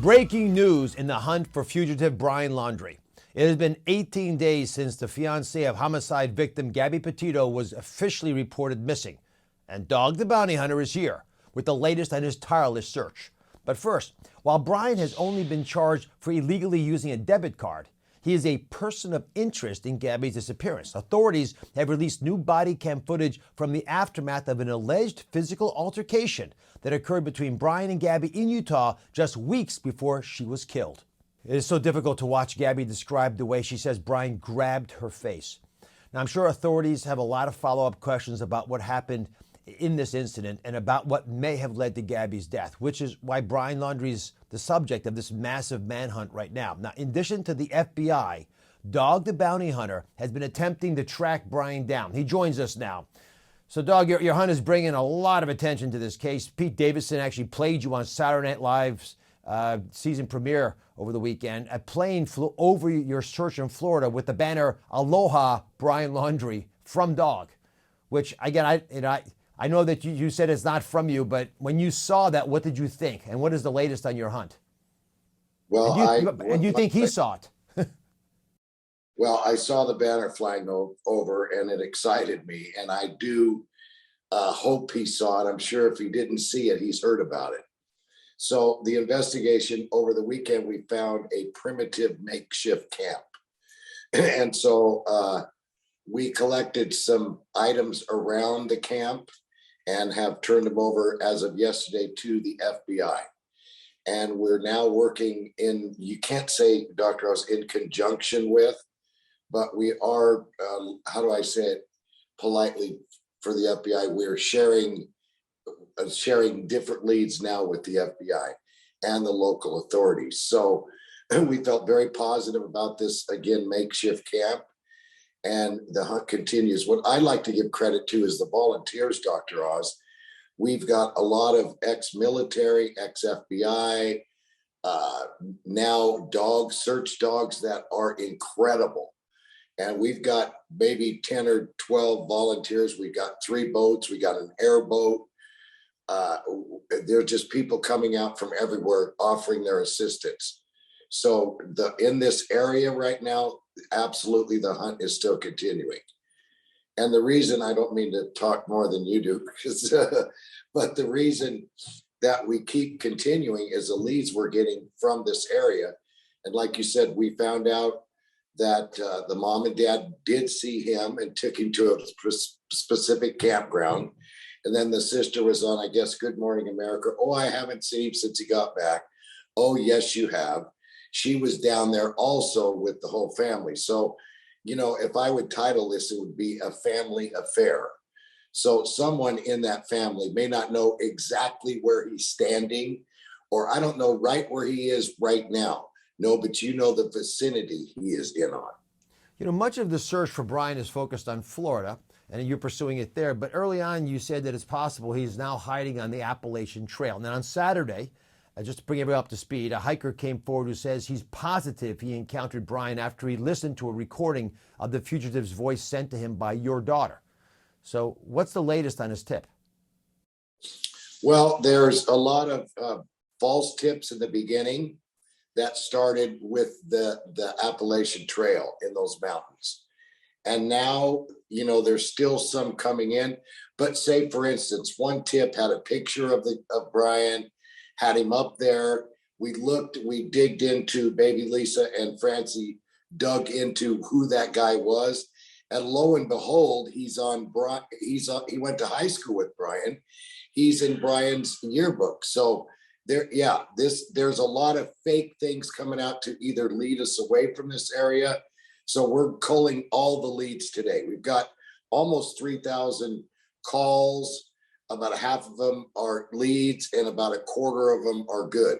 Breaking news in the hunt for fugitive Brian Laundrie. It has been 18 days since the fiancée of homicide victim Gabby Petito was officially reported missing. And Dog the Bounty Hunter is here with the latest on his tireless search. But first, while Brian has only been charged for illegally using a debit card, he is a person of interest in Gabby's disappearance. Authorities have released new body cam footage from the aftermath of an alleged physical altercation that occurred between Brian and Gabby in Utah just weeks before she was killed. It is so difficult to watch Gabby describe the way she says Brian grabbed her face. Now, I'm sure authorities have a lot of follow-up questions about what happened in this incident and about what may have led to Gabby's death, which is why Brian Laundrie is the subject of this massive manhunt right now. Now, in addition to the FBI, Dog the Bounty Hunter has been attempting to track Brian down. He joins us now. So, Dog, your hunt is bringing a lot of attention to this case. Pete Davidson actually played you on Saturday Night Live's season premiere over the weekend. A plane flew over your search in Florida with the banner "Aloha, Brian Laundrie" from Dog, which again, I know that you said it's not from you, but when you saw that, what did you think? And what is the latest on your hunt? Well, and you think he saw it? Well, I saw the banner flying over and it excited me. And I do hope he saw it. I'm sure if he didn't see it, he's heard about it. So the investigation over the weekend, we found a primitive makeshift camp. And so we collected some items around the camp and have turned them over as of yesterday to the FBI. And we're now working in, you can't say, Dr. House, in conjunction with, but we are, how do I say it politely for the FBI, we're sharing different leads now with the FBI and the local authorities. So we felt very positive about this, again, makeshift camp. And the hunt continues. What I like to give credit to is the volunteers, Dr. Oz. We've got a lot of ex-military, ex-FBI, now search dogs that are incredible. And we've got maybe 10 or 12 volunteers. We got 3 boats. We got an airboat. There are just people coming out from everywhere offering their assistance. So in this area right now, absolutely the hunt is still continuing. And the reason, I don't mean to talk more than you do, because, but the reason that we keep continuing is the leads we're getting from this area. And like you said, we found out that the mom and dad did see him and took him to a specific campground. And then the sister was on, I guess, Good Morning America. Oh, I haven't seen him since he got back. Oh, yes, you have. She was down there also with the whole family. So, you know, if I would title this, it would be a family affair. So someone in that family may not know exactly where he's standing, or I don't know right where he is right now. No, but you know the vicinity he is in on. You know, much of the search for Brian is focused on Florida, and you're pursuing it there. But early on, you said that it's possible he's now hiding on the Appalachian Trail. Now, on Saturday, just to bring everyone up to speed, a hiker came forward who says he's positive he encountered Brian after he listened to a recording of the fugitive's voice sent to him by your daughter. So what's the latest on his tip? Well, there's a lot of false tips in the beginning that started with the Appalachian Trail in those mountains. And now, you know, there's still some coming in. But say, for instance, one tip had a picture of Brian, had him up there. We digged into, baby Lisa and Francie dug into who that guy was. And lo and behold, he went to high school with Brian. He's in Brian's yearbook. So there's a lot of fake things coming out to either lead us away from this area. So we're culling all the leads today. We've got almost 3,000 calls. About half of them are leads and about a quarter of them are good.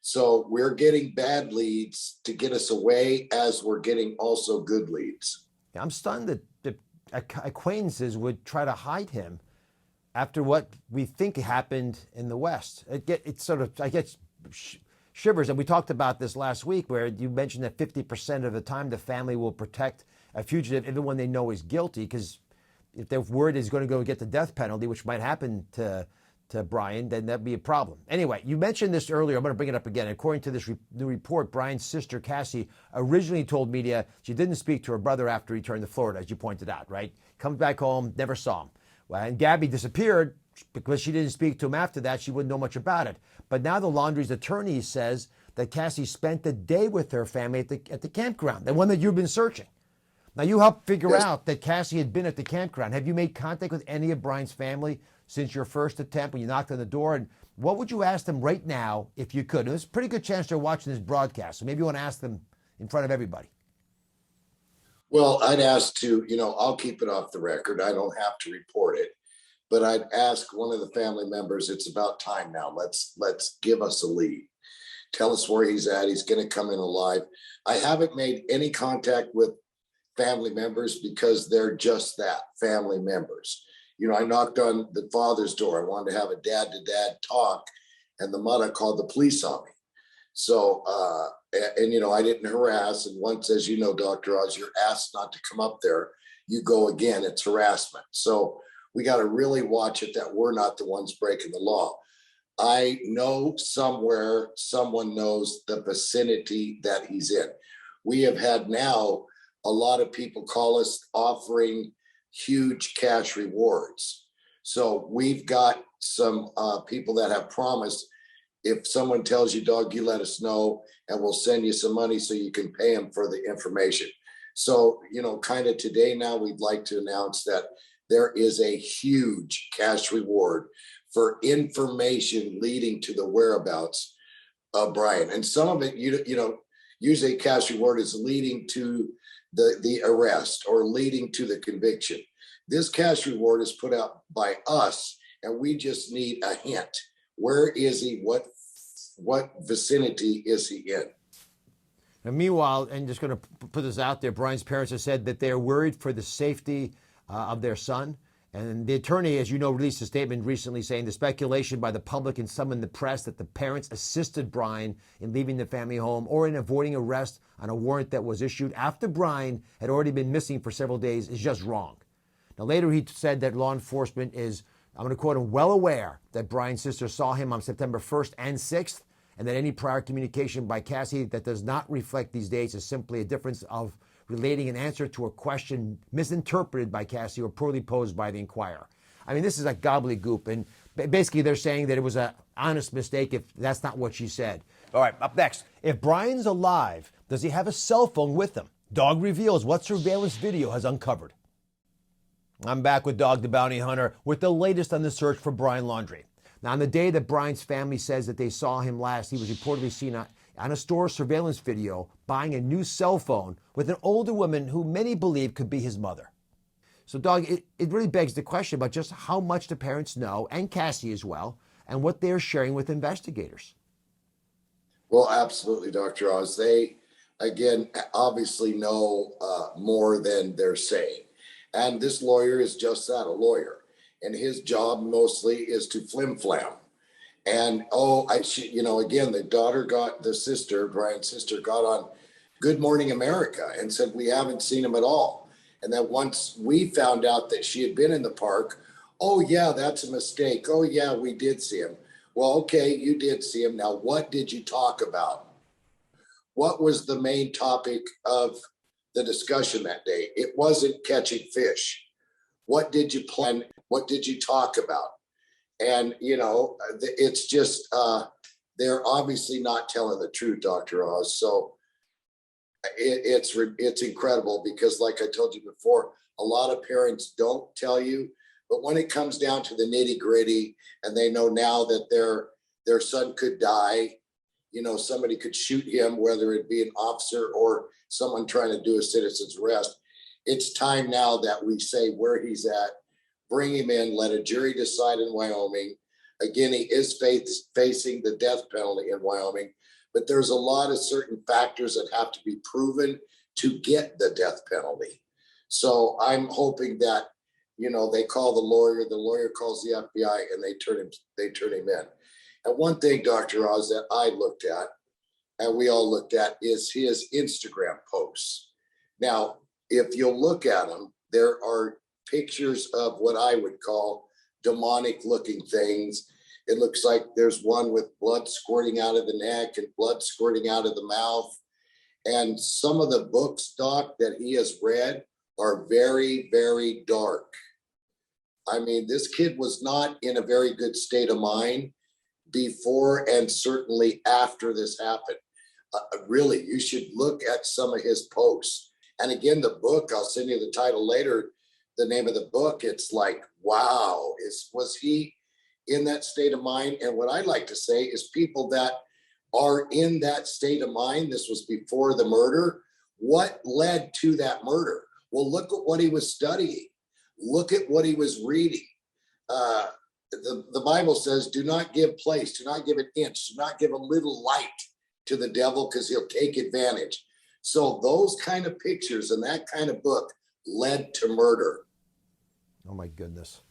So we're getting bad leads to get us away, as we're getting also good leads. I'm stunned that the acquaintances would try to hide him after what we think happened in the West. I get shivers. And we talked about this last week, where you mentioned that 50% of the time the family will protect a fugitive even when they know he's guilty, because if they're worried he's going to go get the death penalty, which might happen to to Brian, then that'd be a problem. Anyway, you mentioned this earlier. I'm going to bring it up again. According to this new report, Brian's sister, Cassie, originally told media she didn't speak to her brother after he returned to Florida, as you pointed out, right? Comes back home, never saw him. Well, and Gabby disappeared because she didn't speak to him after that. She wouldn't know much about it. But now the Laundrie's attorney says that Cassie spent the day with her family at the campground, the one that you've been searching. Now, you helped figure out that Cassie had been at the campground. Have you made contact with any of Brian's family since your first attempt when you knocked on the door? And what would you ask them right now if you could? And there's a pretty good chance they're watching this broadcast, so maybe you want to ask them in front of everybody. Well, I'd ask to, I'll keep it off the record. I don't have to report it, but I'd ask one of the family members, it's about time now. Let's give us a lead. Tell us where he's at. He's going to come in alive. I haven't made any contact with family members because they're just that, family members. I knocked on the father's door. I wanted to have a dad-to-dad talk, and the mother called the police on me. So, I didn't harass. And once, as you know, Dr. Oz, you're asked not to come up there, you go again, it's harassment. So we got to really watch it that we're not the ones breaking the law. I know somewhere someone knows the vicinity that he's in. We have had now a lot of people call us offering huge cash rewards. So we've got some people that have promised, if someone tells you, dog, you let us know and we'll send you some money so you can pay them for the information. So, kind of today now, we'd like to announce that there is a huge cash reward for information leading to the whereabouts of Brian. And some of it, usually a cash reward is leading to the arrest or leading to the conviction. This cash reward is put out by us, and we just need a hint. Where is he? What vicinity is he in? And meanwhile, and just going to put this out there, Brian's parents have said that they're worried for the safety of their son. And the attorney, as you know, released a statement recently saying the speculation by the public and some in the press that the parents assisted Brian in leaving the family home or in avoiding arrest on a warrant that was issued after Brian had already been missing for several days is just wrong. Now, later he said that law enforcement is, I'm going to quote him, well aware that Brian's sister saw him on September 1st and 6th, and that any prior communication by Cassie that does not reflect these dates is simply a difference of relating an answer to a question misinterpreted by Cassie or poorly posed by the Inquirer. I mean, this is like gobbledygook, and basically they're saying that it was an honest mistake if that's not what she said. All right, up next. If Brian's alive, does he have a cell phone with him? Dog reveals what surveillance video has uncovered. I'm back with Dog the Bounty Hunter with the latest on the search for Brian Laundrie. Now, on the day that Brian's family says that they saw him last, he was reportedly seen on a store surveillance video buying a new cell phone with an older woman who many believe could be his mother. So, Dog, it really begs the question about just how much the parents know, and Cassie as well, and what they're sharing with investigators. Well, absolutely, Dr. Oz. They, again, obviously know more than they're saying. And this lawyer is just that, a lawyer. And his job mostly is to flim-flam. And, again, Brian's sister got on Good Morning America and said, we haven't seen him at all. And then once we found out that she had been in the park, oh, yeah, that's a mistake. Oh, yeah, we did see him. Well, okay, you did see him. Now, what did you talk about? What was the main topic of the discussion that day? It wasn't catching fish. What did you plan? What did you talk about? And, it's just, they're obviously not telling the truth, Dr. Oz. So it's incredible because, like I told you before, a lot of parents don't tell you. But when it comes down to the nitty gritty and they know now that their son could die, somebody could shoot him, whether it be an officer or someone trying to do a citizen's arrest. It's time now that we say where he's at, bring him in, let a jury decide in Wyoming. Again, he is facing the death penalty in Wyoming, but there's a lot of certain factors that have to be proven to get the death penalty. So I'm hoping that, they call the lawyer calls the FBI, and they turn him in. And one thing, Dr. Oz, that I looked at, and we all looked at, is his Instagram posts. Now, if you'll look at them, there are pictures of what I would call demonic looking things. It looks like there's one with blood squirting out of the neck and blood squirting out of the mouth. And some of the books, Doc, that he has read are very, very dark. I mean, this kid was not in a very good state of mind before and certainly after this happened. Really, you should look at some of his posts. And again, the book, I'll send you the title later, the name of the book. It's like, wow, was he in that state of mind? And what I like to say is people that are in that state of mind, this was before the murder, what led to that murder? Well, look at what he was studying. Look at what he was reading. The Bible says, do not give place, do not give an inch, do not give a little light to the devil because he'll take advantage. So those kind of pictures and that kind of book led to murder. Oh my goodness.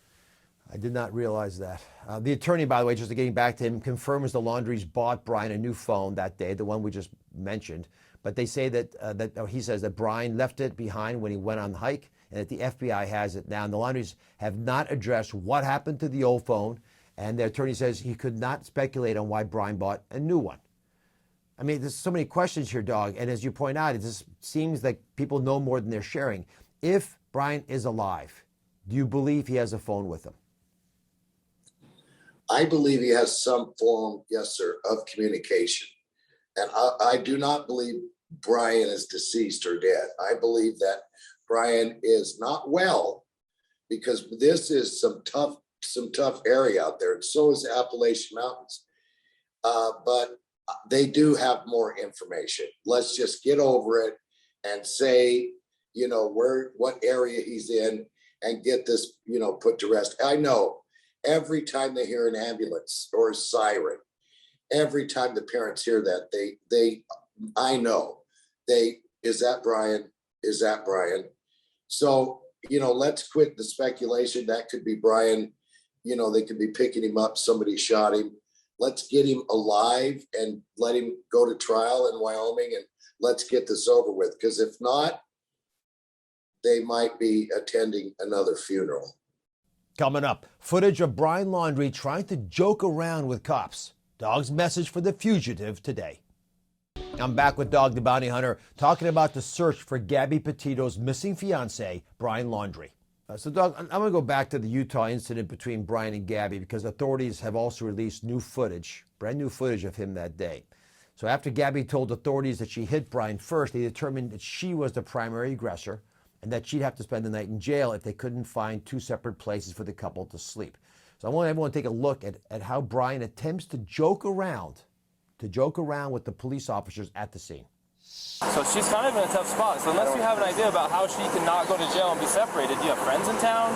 I did not realize that. The attorney, by the way, just getting back to him, confirms the Laundries bought Brian a new phone that day, the one we just mentioned. But they say that he says that Brian left it behind when he went on the hike, and that the FBI has it now. And the Laundries have not addressed what happened to the old phone. And the attorney says he could not speculate on why Brian bought a new one. I mean, there's so many questions here, Dog. And as you point out, it just seems like people know more than they're sharing. If Brian is alive, do you believe he has a phone with him? I believe he has some form, yes, sir, of communication. And I do not believe Brian is deceased or dead. I believe that Brian is not well, because this is some tough area out there. And so is the Appalachian Mountains. But they do have more information. Let's just get over it and say, what area he's in and get this, put to rest. I know every time they hear an ambulance or a siren, every time the parents hear that, I know is that Brian? Is that Brian? So, let's quit the speculation. That could be Brian. They could be picking him up. Somebody shot him. Let's get him alive and let him go to trial in Wyoming, and let's get this over with. Because if not, they might be attending another funeral. Coming up, footage of Brian Laundrie trying to joke around with cops. Dog's message for the fugitive today. I'm back with Dog the Bounty Hunter, talking about the search for Gabby Petito's missing fiance, Brian Laundrie. So, Dog, I'm going to go back to the Utah incident between Brian and Gabby, because authorities have also released new footage, brand new footage of him that day. So after Gabby told authorities that she hit Brian first, they determined that she was the primary aggressor and that she'd have to spend the night in jail if they couldn't find two separate places for the couple to sleep. So I want everyone to take a look at how Brian attempts to joke around with the police officers at the scene. So she's kind of in a tough spot. So unless you have an idea about how she can not go to jail and be separated, do you have friends in town?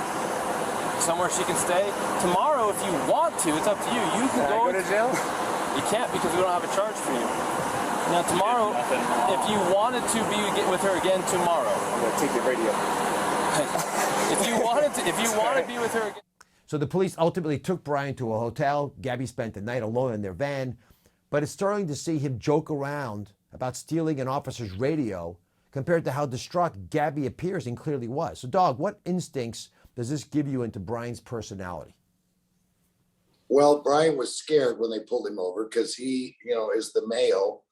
Somewhere she can stay? Tomorrow, if you want to, it's up to you. You can go to jail? You can't, because we don't have a charge for you. Now tomorrow, if you wanted to get with her again tomorrow. I'm gonna take your radio. if you want to be with her again. So the police ultimately took Brian to a hotel. Gabby spent the night alone in their van. But it's startling to see him joke around about stealing an officer's radio compared to how distraught Gabby appears and clearly was. So, Dog, what instincts does this give you into Brian's personality? Well, Brian was scared when they pulled him over because he, is the male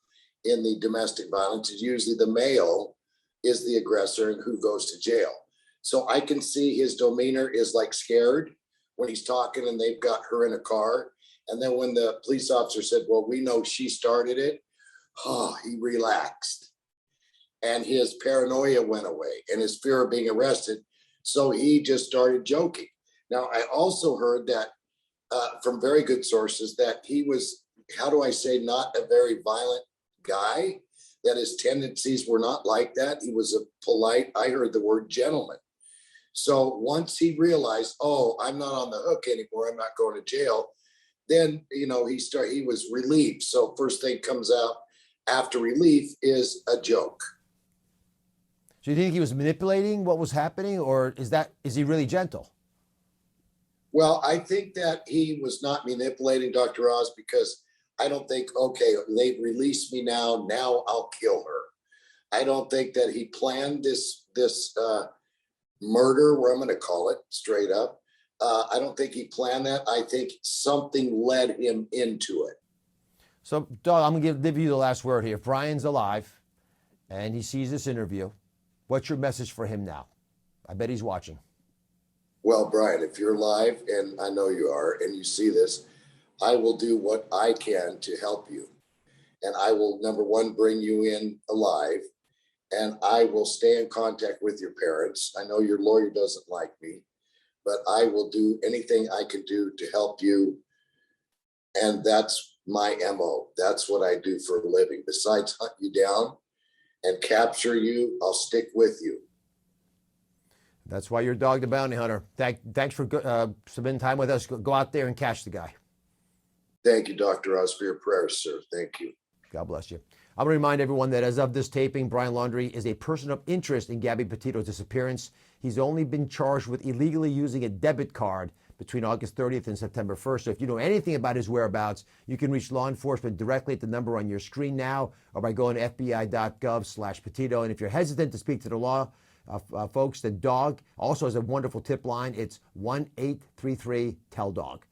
in the domestic violence. It's usually the male is the aggressor and who goes to jail. So I can see his demeanor is like scared when he's talking and they've got her in a car. And then when the police officer said, well, we know she started it, he relaxed. And his paranoia went away and his fear of being arrested. So he just started joking. Now, I also heard that from very good sources that he was, not a very violent guy, that his tendencies were not like that. He was a polite, I heard the word gentleman. So once he realized, I'm not on the hook anymore, I'm not going to jail, then, he was relieved. So first thing comes out after relief is a joke. So you think he was manipulating what was happening, or is he really gentle? Well, I think that he was not manipulating, Dr. Oz, because I don't think, they've released me now I'll kill her. I don't think that he planned this murder, where I'm going to call it straight up, I don't think he planned that. I think something led him into it. So, Doug, I'm going to give you the last word here. If Brian's alive and he sees this interview, what's your message for him now? I bet he's watching. Well, Brian, if you're live, and I know you are, and you see this, I will do what I can to help you. And I will, number one, bring you in alive, and I will stay in contact with your parents. I know your lawyer doesn't like me, but I will do anything I can do to help you. And that's my MO. That's what I do for a living. Besides hunt you down and capture you, I'll stick with you. That's why you're Dog the Bounty Hunter. Thanks for spending time with us. Go out there and catch the guy. Thank you, Dr. Oz, for your prayers, sir. Thank you. God bless you. I'm going to remind everyone that as of this taping, Brian Laundrie is a person of interest in Gabby Petito's disappearance. He's only been charged with illegally using a debit card between August 30th and September 1st. So if you know anything about his whereabouts, you can reach law enforcement directly at the number on your screen now or by going to fbi.gov/Petito. And if you're hesitant to speak to the law folks, the dog also has a wonderful tip line. It's 1-833-TELL-DOG.